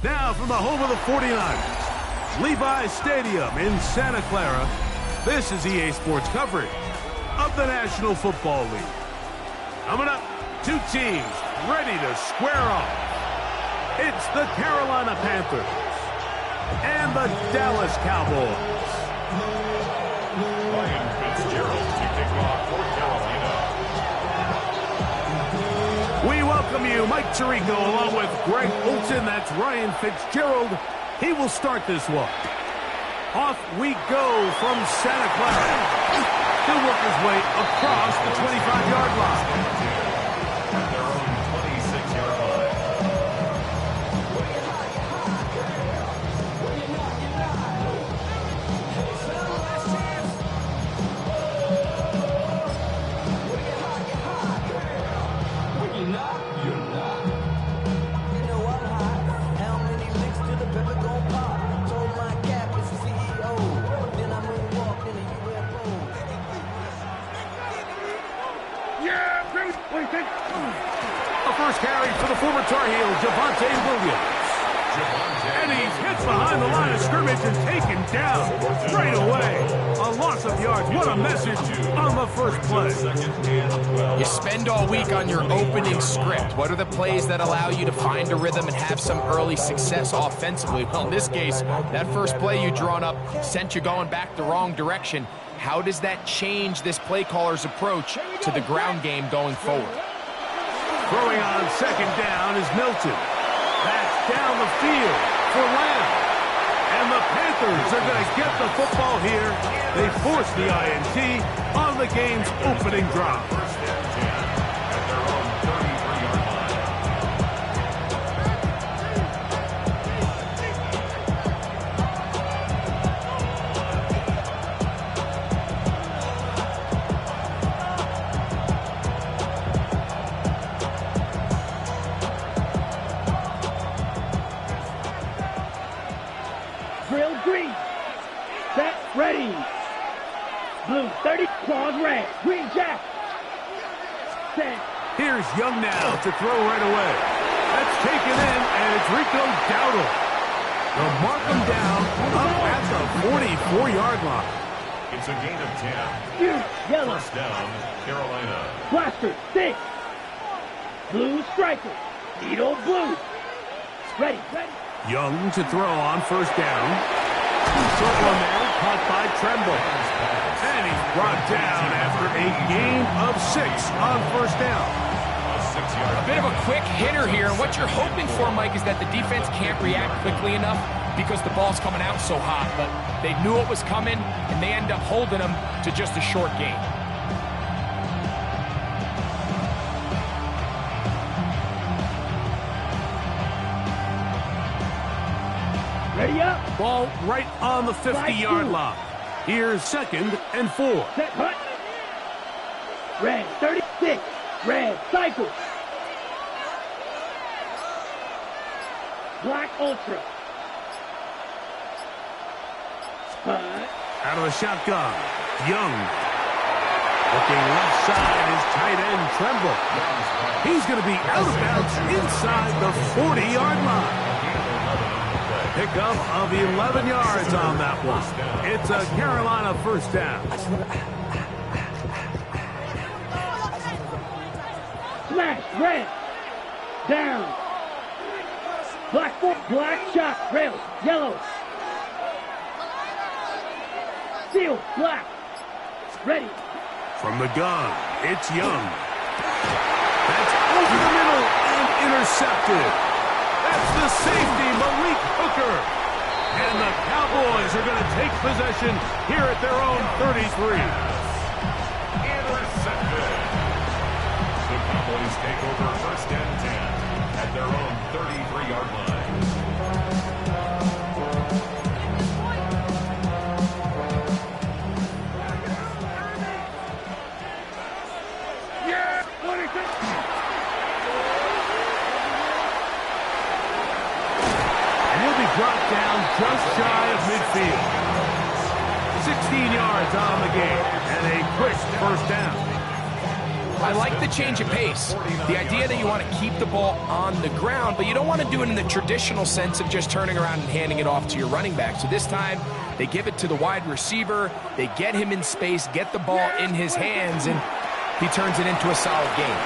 Now from the home of the 49ers, Levi's Stadium in Santa Clara, this is EA Sports coverage of the National Football League. Coming up, two teams ready to square off. It's the Carolina Panthers and the Dallas Cowboys. Ryan Fitzgerald to kick off for Carolina. We welcome you, Mike Tirico, along with Greg Olsen. That's Ryan Fitzgerald. He will start this one. Off we go from Santa Clara. He'll work his way across the 25-yard line. At their own 26-yard line. A first carry for the former Tar Heel, Javonte Williams. And he's hit behind the line of scrimmage and taken down right away. A loss of yards. What a message on the first play. You spend all week on your opening script. What are the plays that allow you to find a rhythm and have some early success offensively? Well, in this case, that first play you drawn up sent you going back the wrong direction. How does that change this play caller's approach to the ground game going forward? Throwing on second down is Milton. That's down the field for Lamb. And the Panthers are going to get the football here. They force the INT on the game's opening drive. First and 10 at their own 33-yard line. Drill green. Set, ready. Blue 30, claws red. Green jack. Set. Here's Young now to throw right away. That's taken in, and it's Rico Dowdle. They'll mark him down up at the 44-yard line. It's a gain of 10. Yellow. First down, Carolina. Blaster 6. Blue striker. Needle blue. Ready. Young to throw on first down. Short one there, caught by Tremble. And he's brought down after a gain of 6 on first down. A 6-yard. A bit of a quick hitter here, and what you're hoping for, Mike, is that the defense can't react quickly enough because the ball's coming out so hot. But they knew it was coming, and they end up holding them to just a short gain. Ready up. Ball right on the 50-yard line. Here's second and 4. Set, hut. Red 36. Red cycle. Black ultra. Hut. Out of the shotgun, Young. Looking left side is tight end Tremble. He's going to be out of bounds inside the 40-yard line. Pickup of 11 yards on that one. It's a Carolina first down. Smash, red. Down. Black foot, black shot, rail, yellow. Seal, black. Ready. From the gun, it's Young. That's over the middle and intercepted. That's the safety, Malik Hooker. And the Cowboys are going to take possession here at their own 33. Intercepted. The Cowboys take over first and 10 at their own 33-yard line. Dropped down just shy of midfield. 16 yards on the game and a quick first down. I like the change of pace. The idea that you want to keep the ball on the ground, but you don't want to do it in the traditional sense of just turning around and handing it off to your running back. So this time, they give it to the wide receiver, they get him in space, get the ball in his hands, and he turns it into a solid game.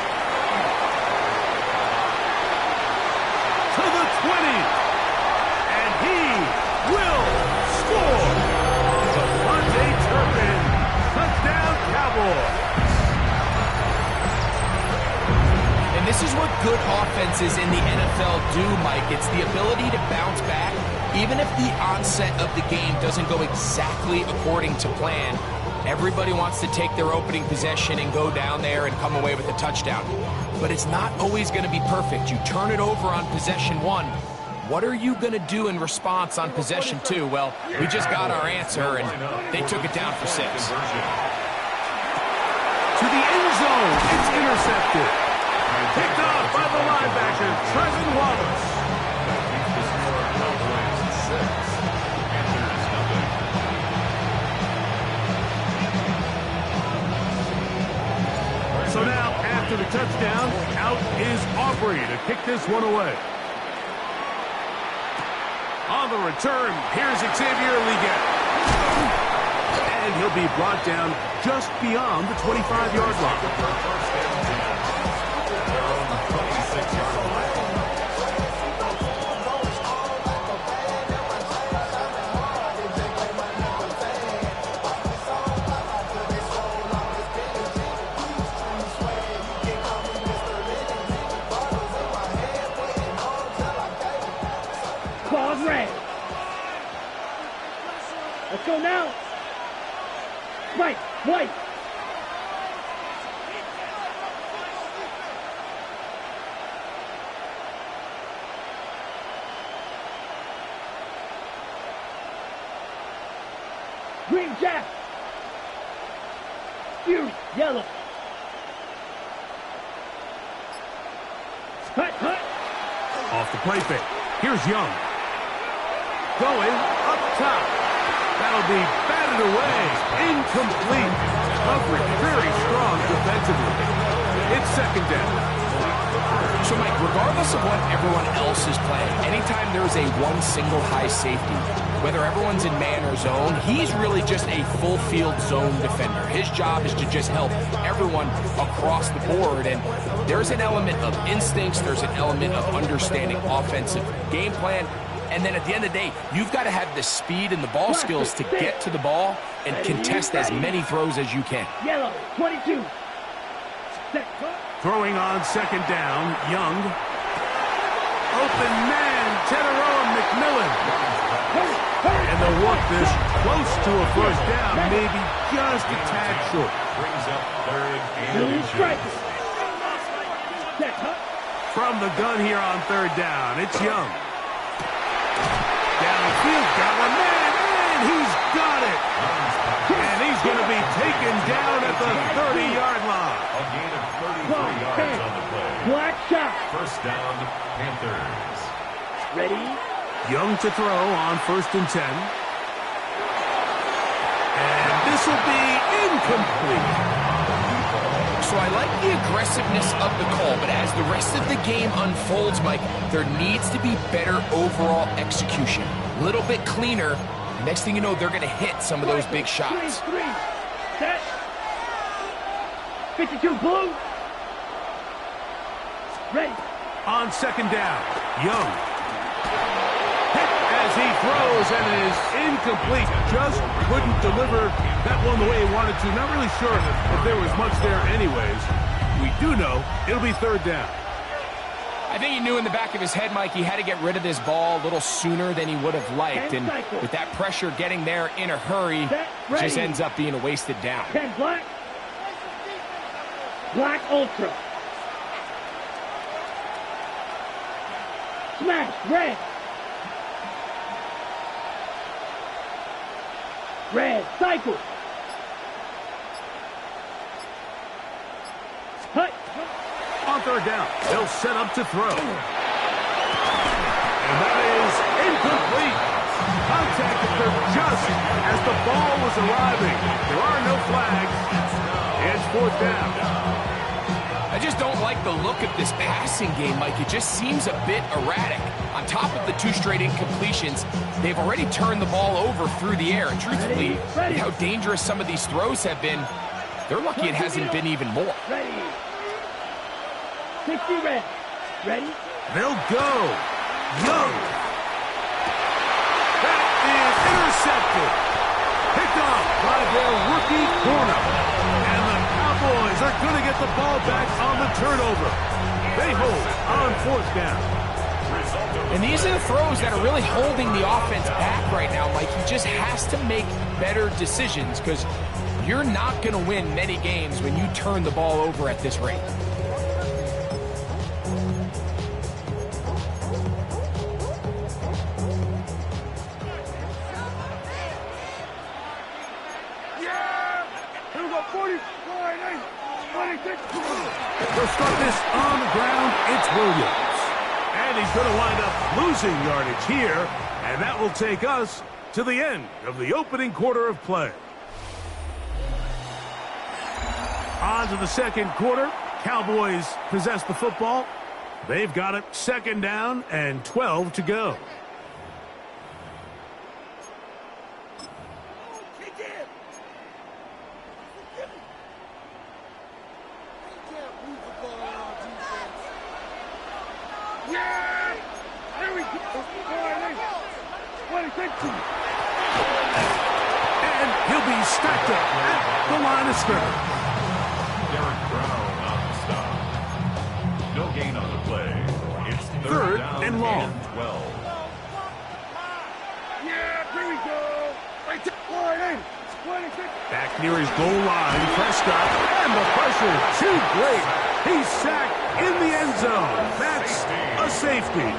To the 20, and he will score. Devontae Turpin, touchdown Cowboys. And this is what good offenses in the NFL do, Mike. It's the ability to bounce back, even if the onset of the game doesn't go exactly according to plan. Everybody wants to take their opening possession and go down there and come away with a touchdown. But it's not always going to be perfect. You turn it over on possession 1. What are you going to do in response on possession 2? Well, we just got our answer, and they took it down for 6. To the end zone, it's intercepted. Picked off by the linebacker, Trevin Wallace. So now, after the touchdown, out is Aubrey to kick this one away. On the return, here's Xavier Leggett. And he'll be brought down just beyond the 25-yard line. Claws red. Let's go now. Right, white. Green jack. Fury, yellow. Hut, hut. Off the play fake. Here's Young. Going up top. That'll be batted away. Incomplete. Coverage very strong defensively. It's second down. So, Mike, regardless of what everyone else is playing, anytime there's a one single high safety, whether everyone's in man or zone, he's really just a full field zone defender. His job is to just help everyone across the board, and there's an element of instincts, there's an element of understanding offensive game plan, and then at the end of the day, you've got to have the speed and the ball skills to get to the ball and contest as many throws as you can. Yellow, 22. Throwing on second down, Young. Open man, Teteroa McMillan. And they'll want this close to a first down, maybe just a tad short. Brings up third and Strikes. From the gun here on third down, it's Young. Downfield, got one man, and he's got it. And he's going to be taken down at the 30-yard line. A gain of 33 yards on the play. Black shot. First down, Panthers. Ready? Young to throw on first and 10. And this will be incomplete. So I like the aggressiveness of the call, but as the rest of the game unfolds, Mike, there needs to be better overall execution. A little bit cleaner. Next thing you know, they're going to hit some of those big shots. Three. Set. 52 blue. Ready. On second down, Young. Hit as he throws, and it is incomplete. Just couldn't deliver that one the way he wanted to. Not really sure if there was much there anyways. We do know it'll be third down. I think he knew in the back of his head, Mike, he had to get rid of this ball a little sooner than he would have liked. And with that pressure getting there in a hurry, it just ends up being a wasted down. 10 black. Black ultra. Smash, red. Red, cycle. Hut. On third down, they'll set up to throw. And that is incomplete. Contact occurred just as the ball was arriving. There are no flags. It's fourth down. I just don't like the look of this passing game, Mike. It just seems a bit erratic. On top of the 2 straight incompletions, they've already turned the ball over through the air. And truthfully, with how dangerous some of these throws have been, they're lucky it hasn't been even more. Ready. 60 red. Ready? They'll go. Young. That is intercepted. Picked off by their rookie corner. And the Cowboys are going to get the ball back on the turnover. They hold on 4th down. And these are the throws that are really holding the offense back right now, Mike. He just has to make better decisions because you're not going to win many games when you turn the ball over at this rate. They'll start this on the ground. It's Williams. And he's going to wind up losing yardage here. And that will take us to the end of the opening quarter of play. On to the second quarter. Cowboys possess the football. They've got it 2nd down and 12 to go. And he'll be stacked up at the line of scrimmage. Derek Brown on the stop. No gain on the play. It's 3rd down and long. 12. Here we go. Back near his goal line, Prescott, and the pressure too great. He's sacked in the end zone. That's a safety.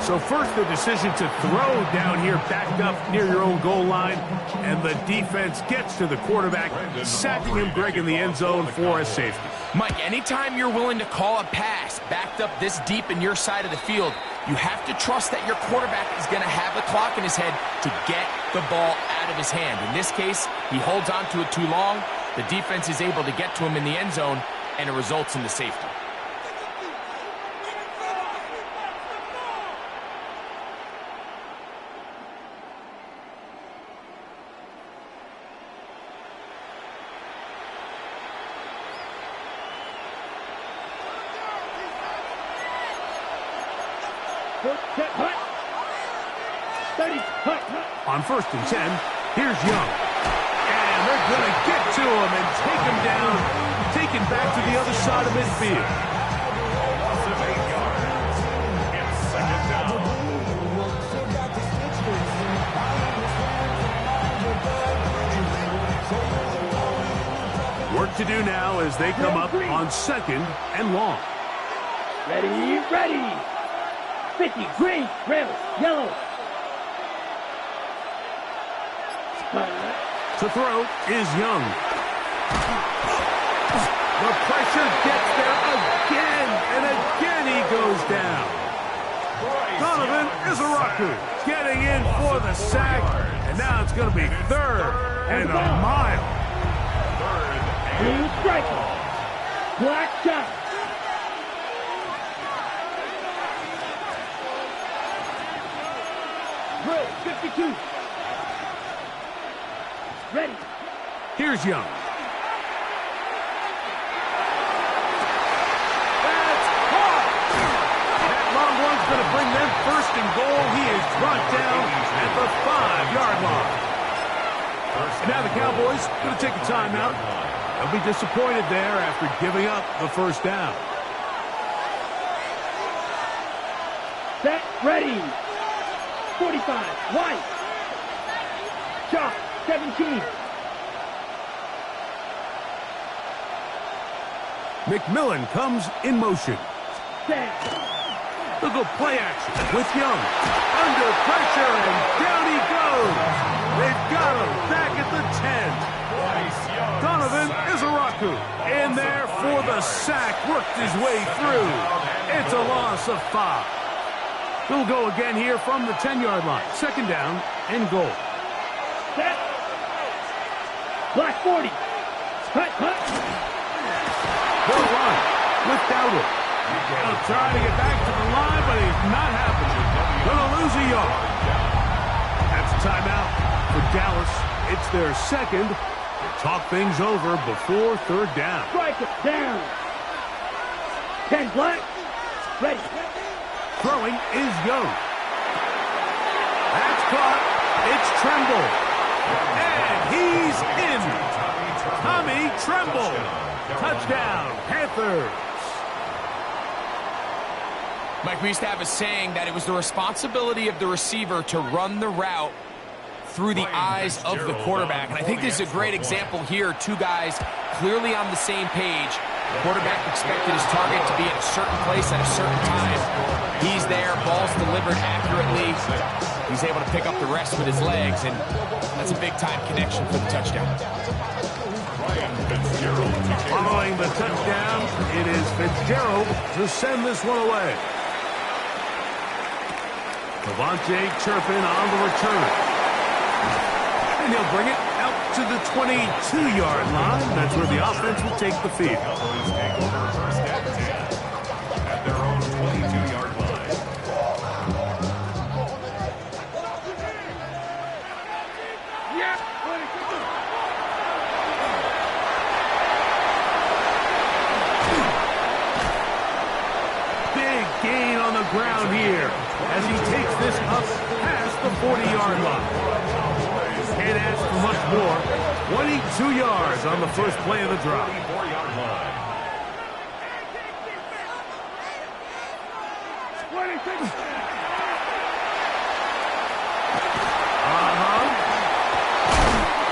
So first the decision to throw down here backed up near your own goal line, and the defense gets to the quarterback, sacking him, Greg, in the end zone for a safety. Mike, anytime you're willing to call a pass backed up this deep in your side of the field, you have to trust that your quarterback is going to have the clock in his head to get the ball out of his hand. In this case, he holds on to it too long. The defense is able to get to him in the end zone, and it results in the safety. On 1st and 10, here's Young. And they're going to get to him and take him down, taken back to the other side of midfield. Loss of 8 yards. It's 2nd down. Work to do now as they come up on 2nd and long. Ready, ready. 50, green, red, yellow. To throw is Young. The pressure gets there again, and again he goes down. Donovan Izaraku getting in for the sack, and now it's going to be 3rd and a mile. 3rd Blue and striker. Black shot. Blue, 52. Ready. Here's Young. That's caught. That long one's going to bring them 1st and goal. He is brought down at the 5-yard line. And now the Cowboys going to take a timeout. They'll be disappointed there after giving up the 1st down. Set, ready. 45, White. Shot, 17. McMillan comes in motion. Set. They'll go play action with Young. Under pressure, and down he goes. They've got him back at the 10. Donovan Izaraku in there for the sack. Worked his way through. It's a loss of 5. They'll go again here from the 10-yard line. 2nd down and goal. Set. Black 40. Cut, cut. He'll run without it. He'll try to get back to the line, but he's not happening. Gonna lose a yard. That's a timeout for Dallas. It's their second. Talk things over before third down. Strike it down. 10 black. Ready. Throwing is Young. That's caught. It's Tremble. And he's in. Tommy Tremble. Touchdown, Panthers. Mike, we used to have a saying that it was the responsibility of the receiver to run the route through the eyes of the quarterback. And I think this is a great example here. Two guys clearly on the same page. The quarterback expected his target to be at a certain place at a certain time. He's there, ball's delivered accurately. He's able to pick up the rest with his legs, and that's a big-time connection for the touchdown. Following the touchdown, it is Fitzgerald to send this one away. Devontae Turpin on the return. And he'll bring it out to the 22-yard line. That's where the offense will take the field. First and 10 at their own 22-yard line. Big gain on the ground here as he takes this up past the 40-yard line. Can't ask for much more. 22 yards on the first play of the drive. 34-yard line.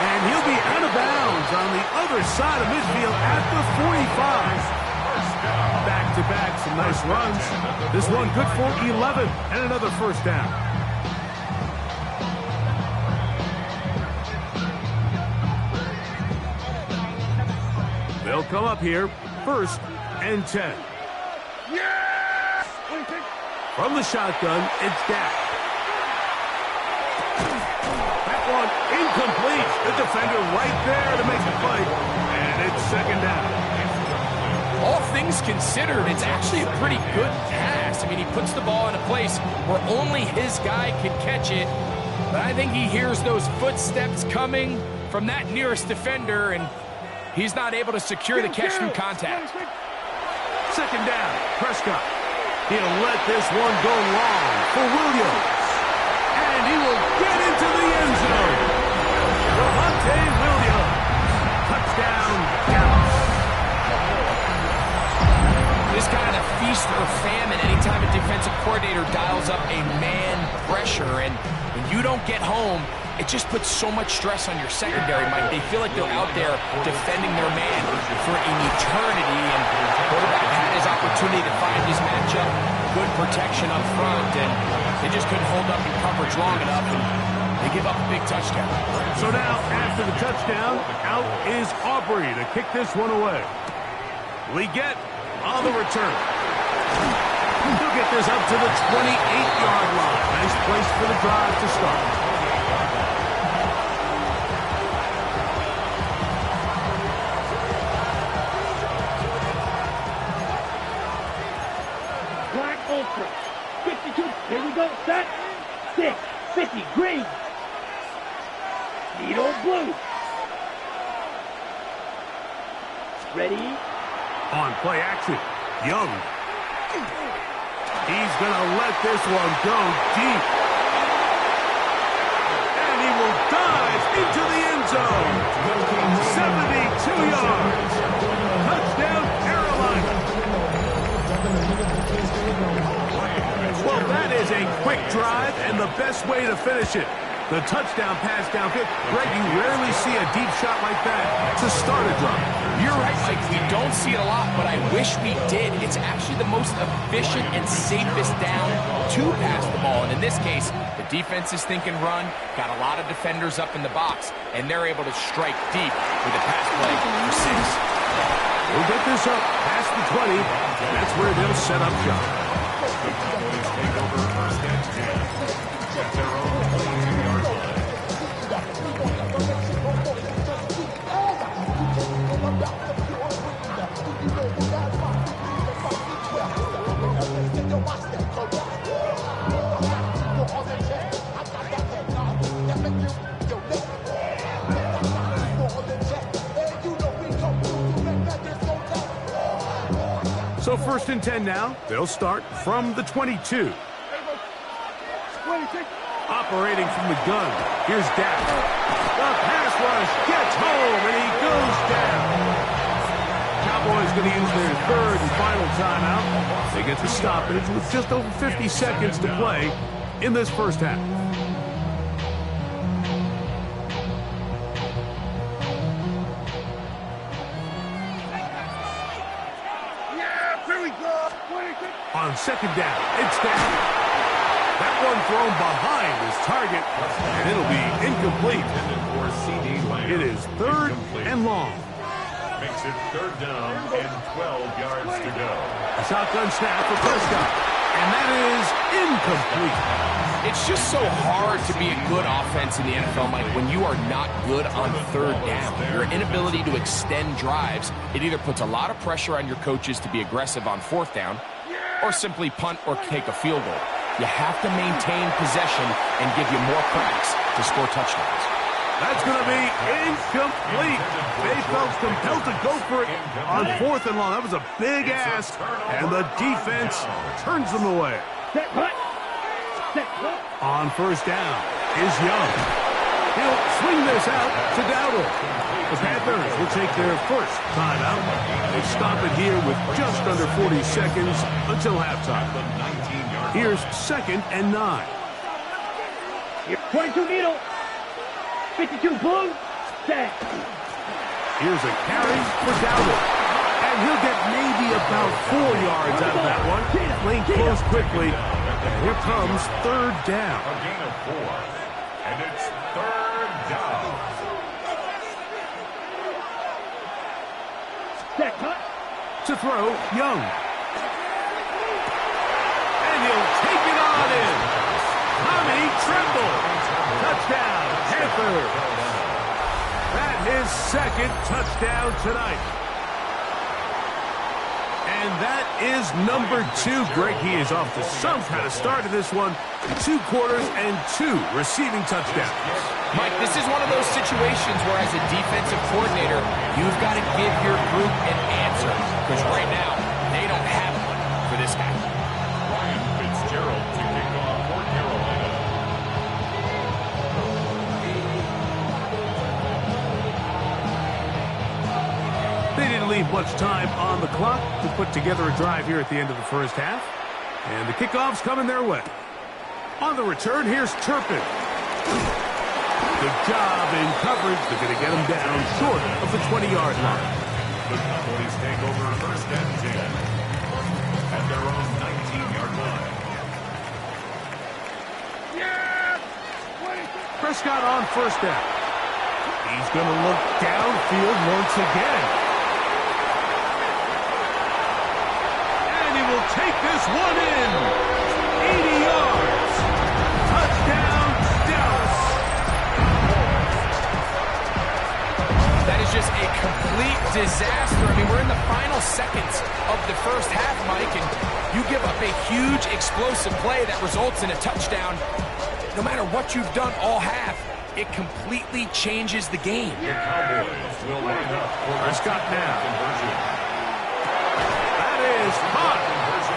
And he'll be out of bounds on the other side of midfield at the 45. Back-to-back, some nice runs. This one good for 11 and another first down. They'll come up here, first and 10. From the shotgun, it's Dak. That one incomplete. The defender right there to make the play. And it's second down. All things considered, it's actually a pretty good pass. I mean, he puts the ball in a place where only his guy can catch it. But I think he hears those footsteps coming from that nearest defender, and he's not able to secure the catch through contact. Second down, Prescott. He'll let this one go long for Williams. And he will get into the end zone. Devontae Williams. Touchdown, Dallas. This kind of feast or famine anytime a defensive coordinator dials up a man pressure, and when you don't get home, it just puts so much stress on your secondary, Mike. They feel like they're out there defending their man for an eternity, and the quarterback had his opportunity to find his matchup, good protection up front, and they just couldn't hold up in coverage long enough, and they give up a big touchdown. So now, after the touchdown, out is Aubrey to kick this one away. Leggett on the return. He'll get this up to the 28-yard line. Nice place for the drive to start. Ultra. 52. Here we go. Set. 6. 50. Green. Needle blue. Ready. On play action. Young. He's going to let this one go deep. And he will dive into the end zone. 72 yards. Touchdown, Carolina. Well, that is a quick drive and the best way to finish it. The touchdown pass downfield. Greg, you rarely see a deep shot like that to start a drive. You're right, Mike. We don't see it a lot, but I wish we did. It's actually the most efficient and safest down to pass the ball. And in this case, the defense is thinking run, got a lot of defenders up in the box, and they're able to strike deep with a pass play for 6. We'll get this up past the 20, and that's where they'll set up shop. The Cowboys take over first and 10 at their own 22-yard line. So 1st and 10 now. They'll start from the 22. Operating from the gun. Here's Dak. The pass rush gets home, and he goes down. Cowboys going to use their 3rd and final timeout. They get the stoppage with just over 50 seconds to play in this first half. On 2nd down, it's down. That one thrown behind his target, and it'll be incomplete. It is 3rd and long. Makes it 3rd down and 12 yards to go. A shotgun snap for Prescott, and that is incomplete. It's just so hard to be a good offense in the NFL, Mike, when you are not good on 3rd down. Your inability to extend drives, it either puts a lot of pressure on your coaches to be aggressive on 4th down, or simply punt or take a field goal. You have to maintain possession and give you more cracks to score touchdowns. That's going to be incomplete. They felt compelled to go for it on 4th and long. That was a big ask, and the defense turns them away. On 1st down is Young. He'll swing this out to Dowdle. The Panthers will take their 1st timeout. They stop it here with just under 40 seconds until halftime. Here's 2nd and 9. 22 needle. 52 blue. Set. Here's a carry for Dowdle. And he'll get maybe about 4 yards out of that one. Lane closed quickly. And here comes 3rd down. A gain of 4. And it's 3rd down. To throw, Young. And he'll take it on in. Tommy Tremble. Touchdown, Panthers. That his 2nd touchdown tonight. And that is number 2. Greg, he is off to some kind of start to this one. 2 quarters and 2 receiving touchdowns. Mike, this is one of those situations where as a defensive coordinator, you've got to give your group an answer. Because right now, they don't have one for this guy. Ryan Fitzgerald to kick off for Carolina. They didn't leave much time on the clock to put together a drive here at the end of the first half. And the kickoff's coming their way. On the return, here's Turpin. Good job in coverage. They're going to get him down short of the 20-yard line. The Cowboys take over 1st and 10 at their own 19-yard line. Prescott on 1st down. He's going to look downfield once again. And he will take this one in. 80 yards. Touchdown, Dallas. That is just a complete disaster. I mean, we're in the final seconds of the first half, Mike, and you give up a huge explosive play that results in a touchdown. No matter what you've done all half, it completely changes the game. The Cowboys will line up for Prescott now. conversion. That is caught.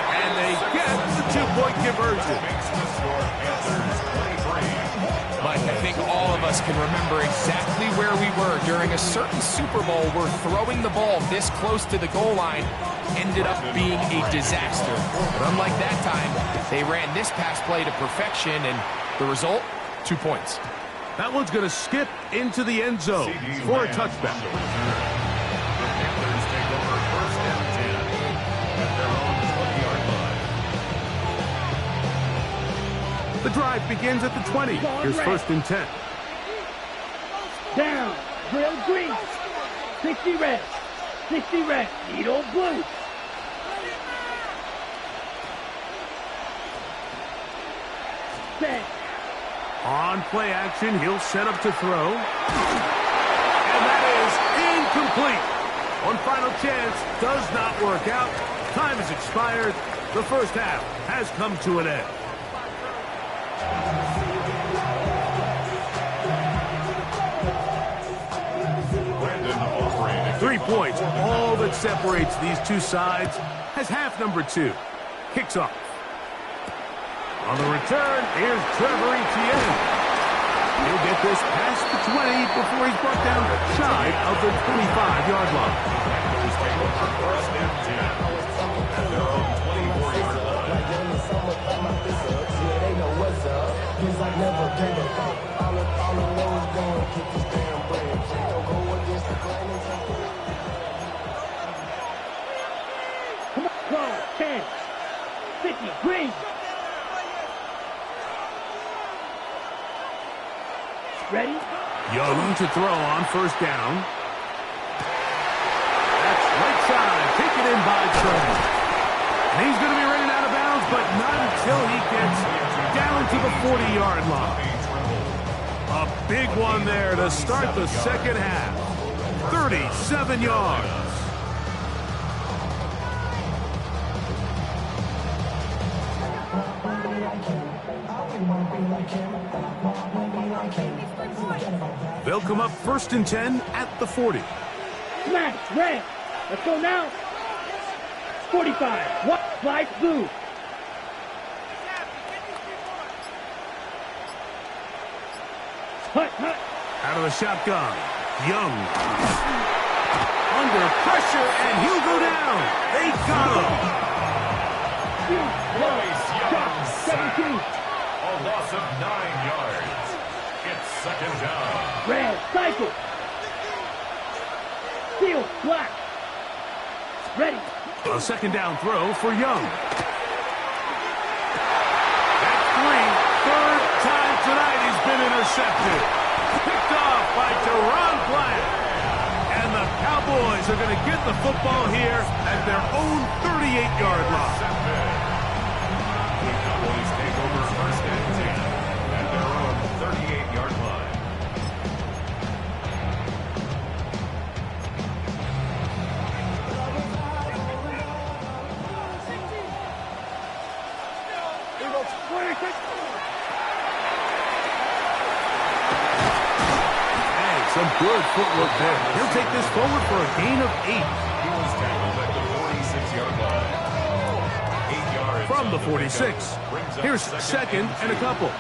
And they get the 2-point conversion. Makes the score Panthers 23. Mike, I think all of us can remember exactly where we were during a certain Super Bowl where throwing the ball this close to the goal line ended up being a disaster. But unlike that time, they ran this pass play to perfection, and the result, 2 points. That one's going to skip into the end zone for a touchback. The Panthers take over 1st and 10 at their own 20-yard line. The drive begins at the 20. Here's 1st and 10. Down. Drill green. 60 red. 60 red. Needle blue. Set. On play action, he'll set up to throw. And that is incomplete. One final chance does not work out. Time has expired. The first half has come to an end. Brandon Aubrey. 3 points, all that separates these two sides. has half number 2. Kicks off. On the return, here's Trevor Etienne. He'll get this past the 20 before he's brought down shy of the 25-yard line. First and 10 at their own 24-yard line. Come on, go, 10, 50, green. Ready? Young to throw on first down. That's right side, taken in by Trevor. And he's going to be running out of bounds, but not until he gets down to the 40-yard line. A big one there to start the second half. 37 yards. They'll come up first and 10 at the 40. Smash, red. Let's go now. 45, what, fly blue. Hut, hut. Out of the shotgun. Young. Under pressure, and he'll go down. They got him. Royce Young, 17. a loss of 9 yards. It's second down. Red, cycle. Steel, black. Ready. A second down throw for Young. That's 3. Third time tonight he's been intercepted. Picked off by Teron Black. And the Cowboys are going to get the football here at their own 38-yard line. The Cowboys take over first and 10 at their own 38-yard line. Some good footwork there. He'll take this forward for a gain of 8. He was tackled at the 46-yard line. 8 yards From the on 46. Brings up Here's second and a couple.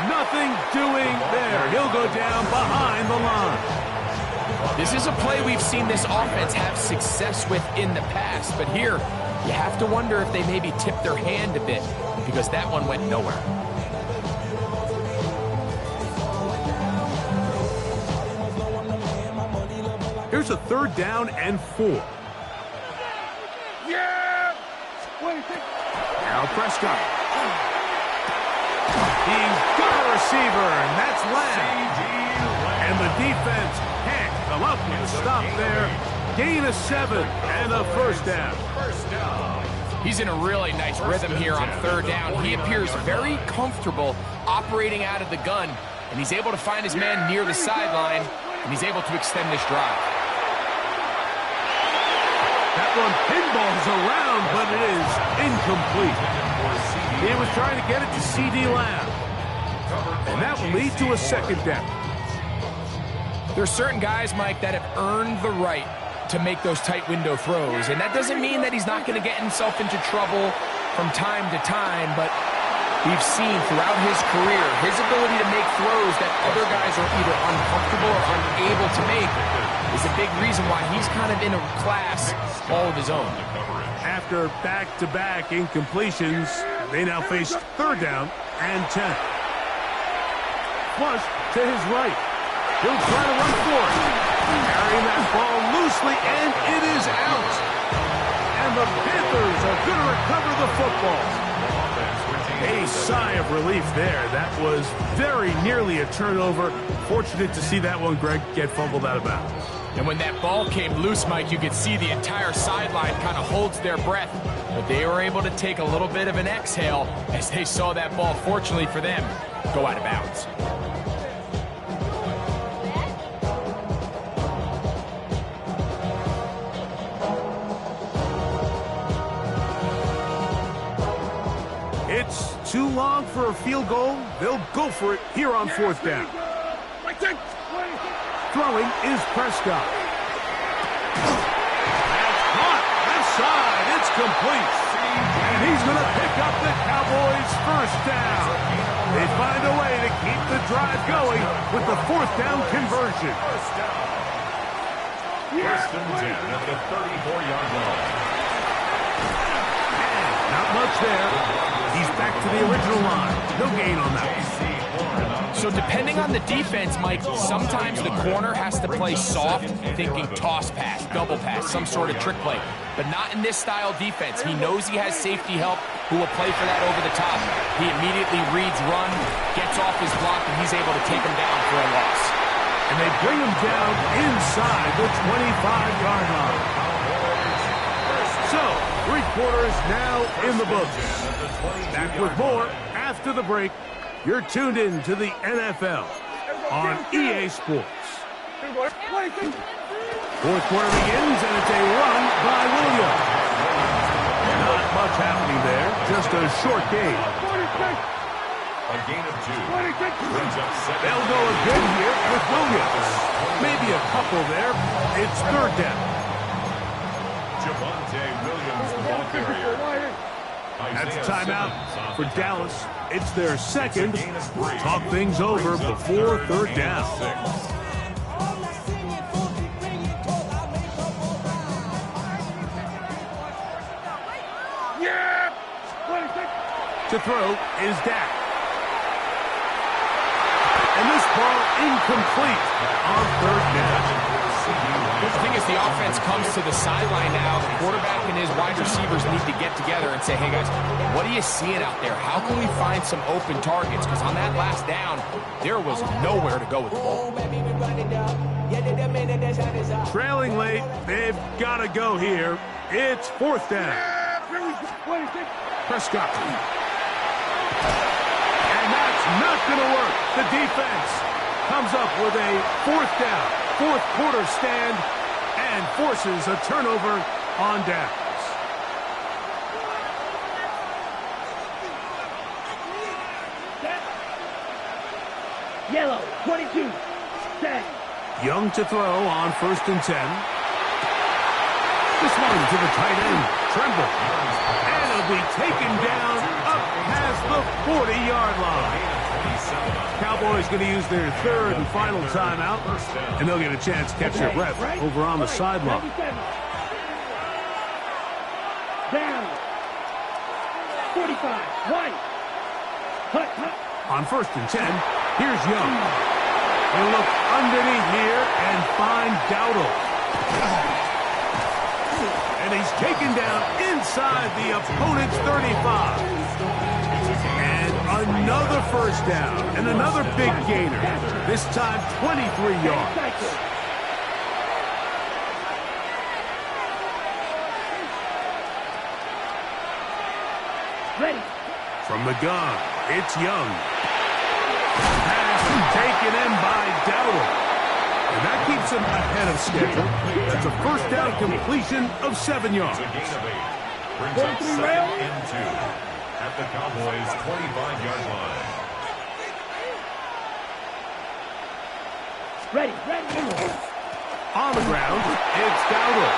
Nothing doing there. He'll go down behind the line. This is a play we've seen this offense have success with in the past, but here you have to wonder if they maybe tipped their hand a bit because that one went nowhere. Here's a third down and 4. Now Prescott. He's got a receiver, and that's Lamb. And the defense can't come up with a stop there. Gain of 7 and a first down. He's in a really nice rhythm here on third down. He appears very comfortable operating out of the gun, and he's able to find his man near the sideline, and he's able to extend this drive. That one pinballs around, but it is incomplete. He was trying to get it to C.D. Lamb, and that will lead to a second down. There's certain guys, Mike, that have earned the right to make those tight window throws, and that doesn't mean that he's not going to get himself into trouble from time to time, but we've seen throughout his career his ability to make throws that other guys are either uncomfortable or unable to make is a big reason why he's kind of in a class all of his own. After back-to-back incompletions, they now face third down and 10. Flush to his right. He'll try to run for it. Carrying that ball loosely, and it is out. And the Panthers are going to recover the football. A sigh of relief there. That was very nearly a turnover. Fortunate to see that one, Greg, get fumbled out of bounds. And when that ball came loose, Mike, you could see the entire sideline kind of holds their breath. But they were able to take a little bit of an exhale as they saw that ball, fortunately for them, go out of bounds. It's too long for a field goal. They'll go for it here on fourth down. Throwing is Prescott. That's caught. Left side. It's complete. And he's going to pick up the Cowboys' first down. They find a way to keep the drive going with the fourth down conversion. First and 10 at the 34-yard line. And not much there. He's back to the original line. No gain on that one. So depending on the defense, Mike, sometimes the corner has to play soft, thinking toss pass, double pass, some sort of trick play. But not in this style defense. He knows he has safety help who will play for that over the top. He immediately reads run, gets off his block, and he's able to take him down for a loss. And they bring him down inside the 25-yard line. So, 3 quarters now in the books. Back with more after the break. You're tuned in to the NFL on EA Sports. 4th quarter begins, and it's a run by Williams. Not much happening there, just a short gain. A gain of 2. Brings up second. They'll go again here with Williams. Maybe a couple there. It's 3rd down. Javonte Williams, the ball carrier. That's a timeout for Dallas. It's their second. Talk things over before 3rd down. To throw is Dak. And this ball incomplete on 3rd down. The thing is, the offense comes to the sideline now. The quarterback and his wide receivers need to get together and say, hey, guys, what are you seeing out there? How can we find some open targets? Because on that last down, there was nowhere to go with the ball. Trailing late, they've got to go here. It's 4th down. Prescott. And that's not going to work. The defense comes up with a 4th down, 4th quarter stand, and forces a turnover on downs. Yellow, 22, set. Young to throw on 1st and 10. This one to the tight end, Tremble. And it'll be taken down up past the 40-yard line. Cowboys going to use their 3rd and final timeout, and they'll get a chance to catch their breath over on the sideline. Down. 45, White. Hut, hut. On 1st and 10, here's Young. He'll look underneath here and find Dowdle. And he's taken down inside the opponent's 35. And another 1st down. And another big gainer. This time 23 yards. Ready. From the gun, it's Young. Pass taken in by Dowdle. And that keeps him ahead of schedule. That's a 1st down completion of 7 yards. A gain of 8. Brings up 2nd and 2 at the Cowboys' 25-yard line. Ready. On the ground, it's Dowdle.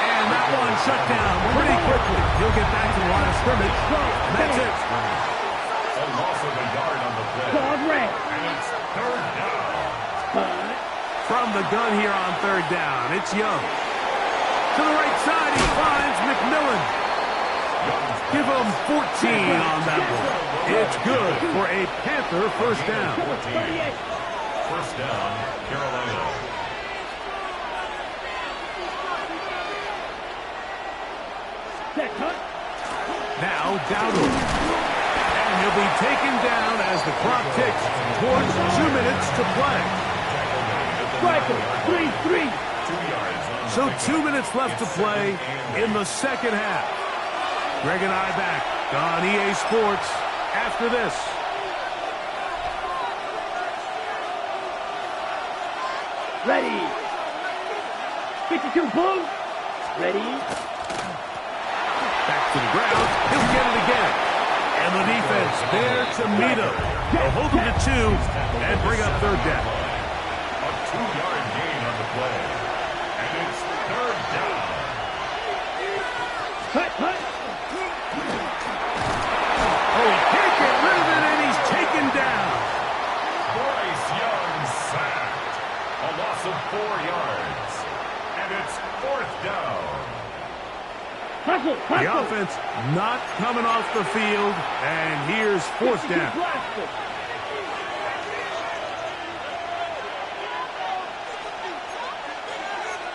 And that one shut down pretty quickly. He'll get back to the line of scrimmage. And that's it. A loss of a yard on the play. Dog red. And it's 3rd down. From the gun here on 3rd down, it's Young. To the right side, he finds McMillan. Give him 14 on that one. It's good for a Panther 1st down. 1st down, Carolina. Now Dowdle. And he'll be taken down as the clock ticks towards 2 minutes to play. Striker, 3-3. 2 yards. So 2 minutes left to play in the 2nd half. Greg and I back on EA Sports after this. Ready. 52 Bulls. Ready. Back to the ground. He'll get it again. And the defense there to meet him. They'll hold him to 2 and bring up 3rd down. 2-yard gain on the play. And it's 3rd down. Cut, cut. Oh, he can't get rid of it, and he's taken down. Bryce Young sacked. A loss of 4 yards. And it's 4th down. Hustle, hustle. The offense not coming off the field, and here's 4th down.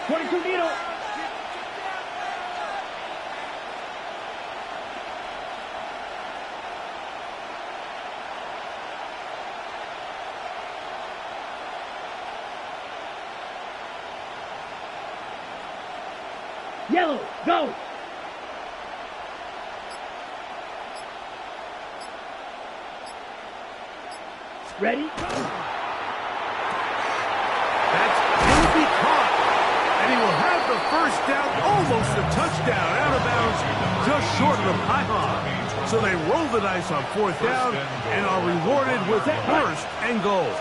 22 needle. Yellow, go. Ready? That's going to be caught. And he will have the 1st down, almost a touchdown, out of bounds, just short of the pylon. So they roll the dice on 4th down and are rewarded with 1st and goal.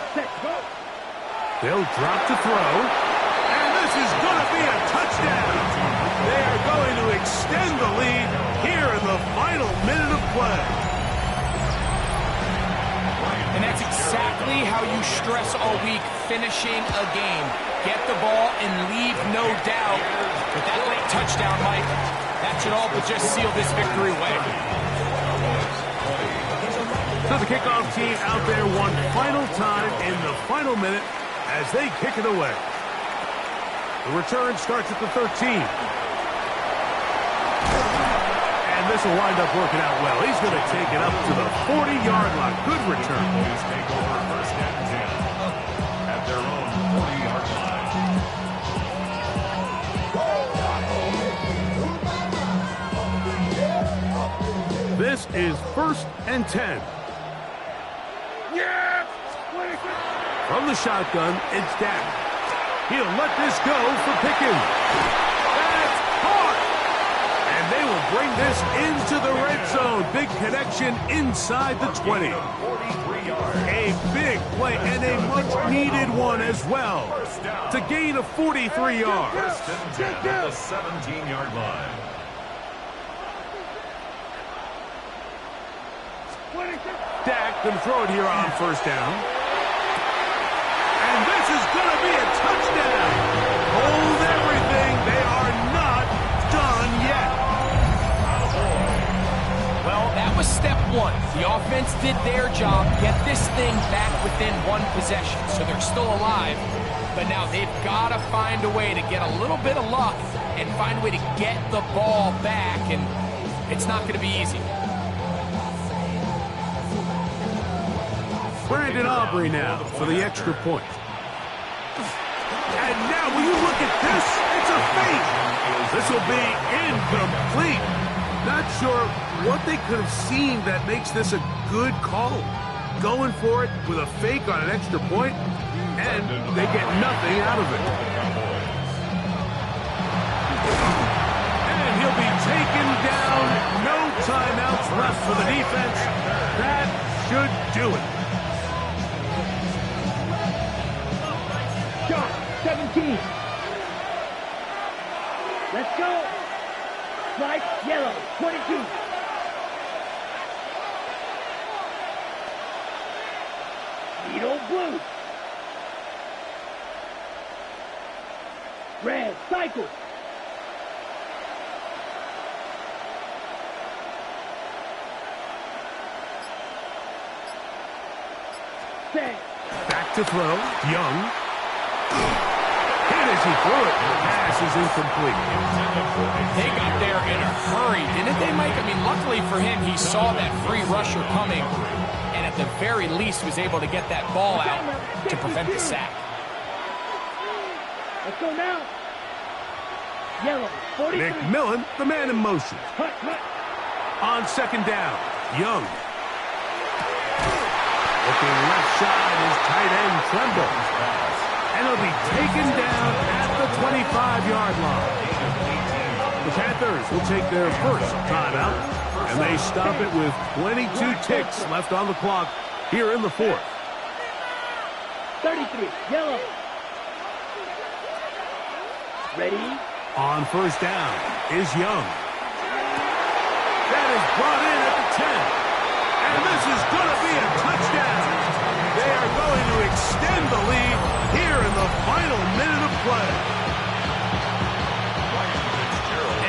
They'll drop to throw, and this is going to be a touchdown. They are going to extend the lead here in the final minute of play. And that's exactly how you stress all week, finishing a game. Get the ball and leave no doubt. With that late touchdown, Mike, that should all but just seal this victory away. So the kickoff team out there one final time in the final minute as they kick it away. The return starts at the 13. And this will wind up working out well. He's going to take it up to the 40-yard line. Good return. Take over 1st and 10 at their own 40-yard line. This is 1st and 10. From the shotgun, it's Dak. He'll let this go for Pickens. That's caught! And they will bring this into the red zone. Big connection inside the 20. A big play and a much-needed one as well to gain a 43 yards. 1st and 10 at the 17-yard line. Dak going to throw it here on 1st down. And this is going to be a touchdown. Hold everything. They are not done yet. Well, that was step 1. The offense did their job, get this thing back within 1 possession. So they're still alive, but now they've got to find a way to get a little bit of luck and find a way to get the ball back, and it's not going to be easy. Brandon Aubrey now for the extra point. And now, will you look at this? It's a fake. This will be incomplete. Not sure what they could have seen that makes this a good call. Going for it with a fake on an extra point, and they get nothing out of it. And he'll be taken down. No timeouts left for the defense. That should do it. 17. Let's go. Stripe yellow, 22. Needle blue. Red, cycle. Set. Back to throw. Young. And as he threw it, the pass is incomplete. They got there in a hurry, didn't they, Mike? I mean, luckily for him, he saw that free rusher coming, and at the very least was able to get that ball out to prevent the sack. Let's go now. Yellow, 43. McMillan, the man in motion. Cut, cut. On 2nd down, Young. Looking left side is tight end Tremble. And he'll be taken down at the 25-yard line. The Panthers will take their first timeout, and they stop it with 22 ticks left on the clock here in the 4th. 33, yellow. Ready? On first down is Young. That is brought in at the 10. And this is going to be a touchdown. They are going to extend the lead here in the final minute of play.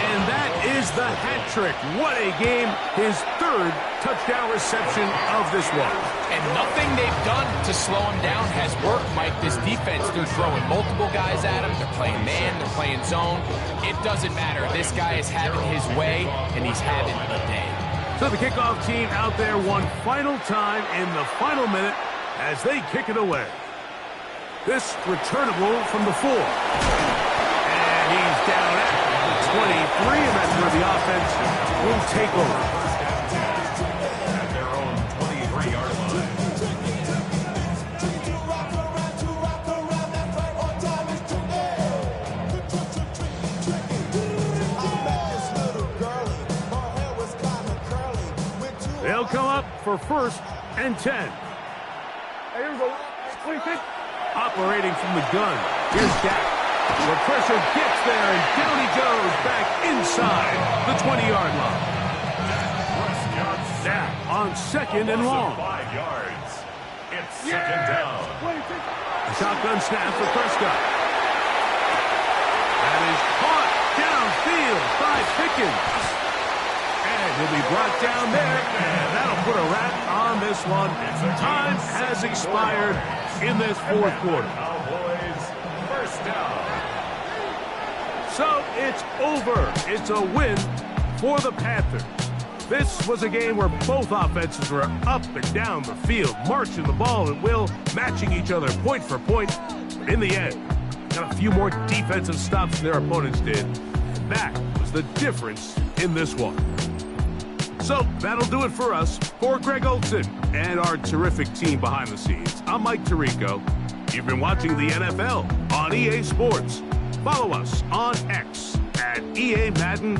And that is the hat trick. What a game. His third touchdown reception of this one. And nothing they've done to slow him down has worked, Mike. This defense, they're throwing multiple guys at him. They're playing man, they're playing zone. It doesn't matter. This guy is having his way, and he's having a day. So the kickoff team out there one final time in the final minute as they kick it away. This returnable from the 4. And he's down at the 23, and that's where the offense will take over. At their own 23-yard line. They'll come up for 1st and 10. Here we go. 26. Operating from the gun. Here's Dak. The pressure gets there, and down he goes back inside the 20-yard line. Now on 2nd and long. 5 yards. It's 2nd down. 26. A shotgun snap for Prescott. That is caught downfield by Pickens. And he'll be brought down there, and that'll put a wrap on this one. Time has expired in this 4th quarter. Cowboys, 1st down. So it's over. It's a win for the Panthers. This was a game where both offenses were up and down the field, marching the ball at will, matching each other point for point. But in the end, got a few more defensive stops than their opponents did. That was the difference in this one. So that'll do it for us. For Greg Olson and our terrific team behind the scenes, I'm Mike Tirico. You've been watching the NFL on EA Sports. Follow us on X at EA Madden.